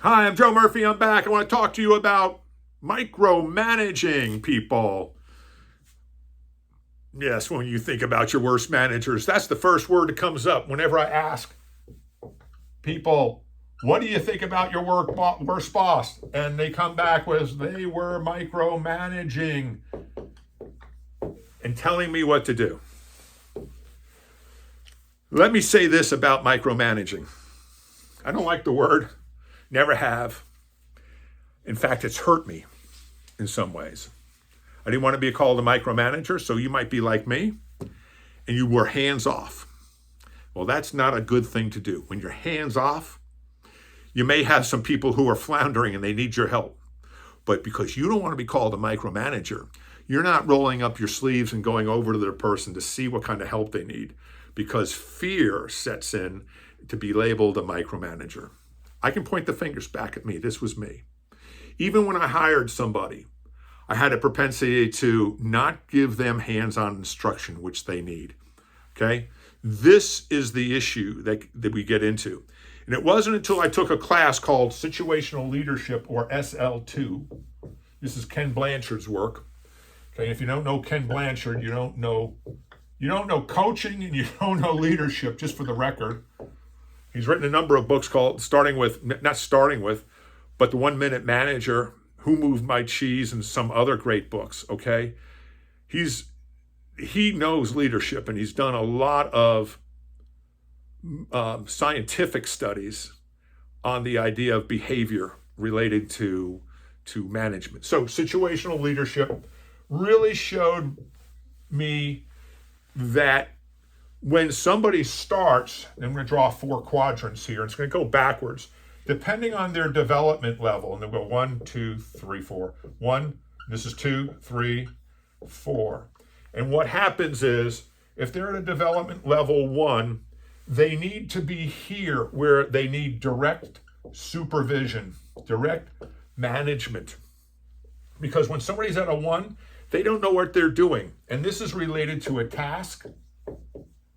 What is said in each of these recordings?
Hi, I'm Joe Murphy. I'm back. I want to talk to you about micromanaging people. Yes, when you think about your worst managers, that's the first word that comes up whenever I ask people, what do you think about your worst boss? And they come back with, they were micromanaging and telling me what to do. Let me say this about micromanaging. I don't like the word. Never have. In fact, it's hurt me in some ways. I didn't want to be called a micromanager, so you might be like me, and you were hands off. Well, that's not a good thing to do. When you're hands off, you may have some people who are floundering and they need your help. But because you don't want to be called a micromanager, you're not rolling up your sleeves and going over to their person to see what kind of help they need, because fear sets in to be labeled a micromanager. I can point the fingers back at me. This was me. Even when I hired somebody, I had a propensity to not give them hands-on instruction, which they need. Okay? This is the issue that we get into. And it wasn't until I took a class called Situational Leadership, or SL2. This is Ken Blanchard's work. Okay, if you don't know Ken Blanchard, you don't know coaching and you don't know leadership, just for the record. He's written a number of books called but The 1 Minute Manager, Who Moved My Cheese, and some other great books, okay? He knows leadership, and he's done a lot of scientific studies on the idea of behavior related to management. So situational leadership really showed me that when somebody starts, and I'm going to draw 4 quadrants here, it's going to go backwards, depending on their development level. And they'll go 1, 2, 3, 4. 1, this is 2, 3, 4. And what happens is, if they're at a development level 1, they need to be here where they need direct supervision, direct management. Because when somebody's at a 1, they don't know what they're doing. And this is related to a task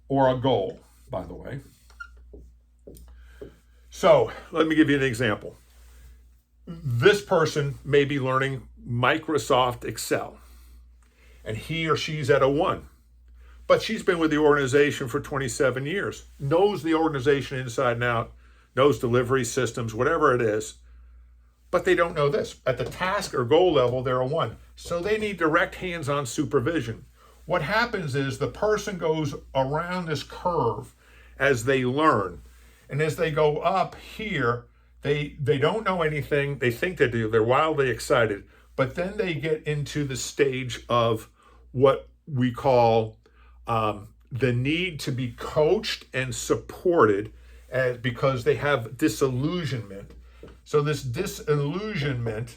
or a goal, by the way. So let me give you an example. This person may be learning Microsoft Excel, and he or she's at a 1. But she's been with the organization for 27 years, knows the organization inside and out, knows delivery systems, whatever it is, but they don't know this. At the task or goal level, they're a 1. So they need direct hands-on supervision. What happens is the person goes around this curve as they learn. And as they go up here, they don't know anything. They think they do. They're wildly excited. But then they get into the stage of what we call the need to be coached and supported because they have disillusionment. So this disillusionment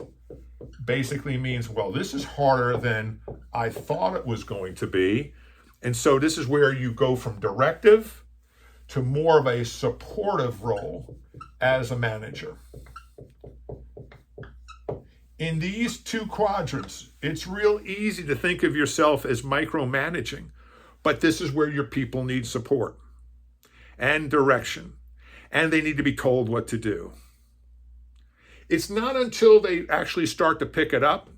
basically means, well, this is harder than I thought it was going to be. And so this is where you go from directive to more of a supportive role as a manager. In these 2 quadrants, it's real easy to think of yourself as micromanaging, but this is where your people need support and direction, and they need to be told what to do. It's not until they actually start to pick it up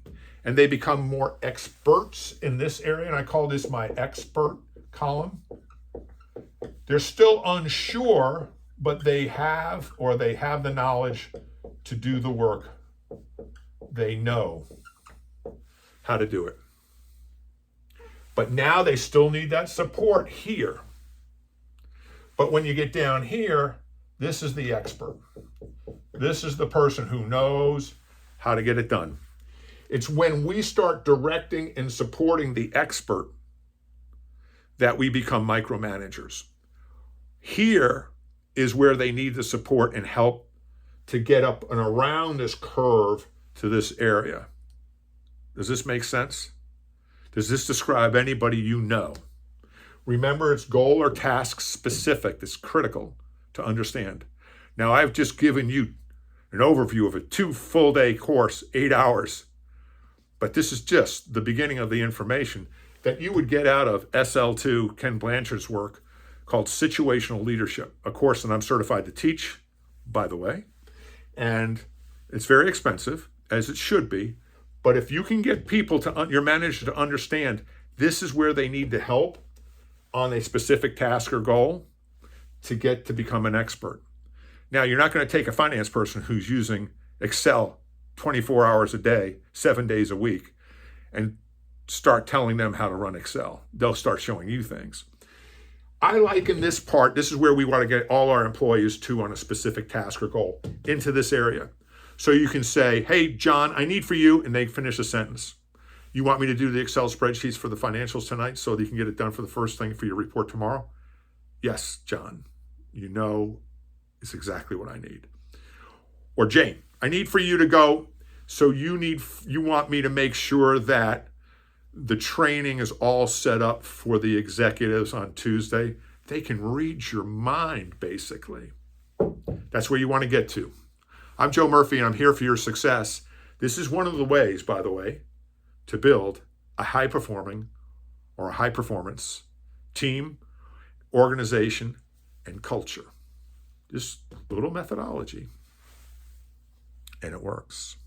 and they become more experts in this area, and I call this my expert column. They're still unsure, but they have the knowledge to do the work. They know how to do it. But now they still need that support here. But when you get down here, this is the expert. This is the person who knows how to get it done. It's when we start directing and supporting the expert that we become micromanagers. Here is where they need the support and help to get up and around this curve to this area. Does this make sense? Does this describe anybody you know? Remember, it's goal or task specific. That's critical to understand. Now, I've just given you an overview of a 2 full day course, 8 hours. But this is just the beginning of the information that you would get out of SL2, Ken Blanchard's work, called Situational Leadership, a course that I'm certified to teach, by the way. And it's very expensive, as it should be. But if you can get people your manager to understand this is where they need the help on a specific task or goal to get to become an expert. Now, you're not going to take a finance person who's using Excel 24 hours a day, 7 days a week, and start telling them how to run Excel. They'll start showing you things. I like in this part, this is where we want to get all our employees to on a specific task or goal, into this area. So you can say, hey, John, I need for you, and they finish a sentence. You want me to do the Excel spreadsheets for the financials tonight so that you can get it done for the first thing for your report tomorrow? Yes, John, you know it's exactly what I need. Or Jane, I need for you to go, so you want me to make sure that the training is all set up for the executives on Tuesday. They can read your mind, basically. That's where you want to get to. I'm Joe Murphy, and I'm here for your success. This is one of the ways, by the way, to build a high-performing or a high-performance team, organization, and culture. Just a little methodology, and it works.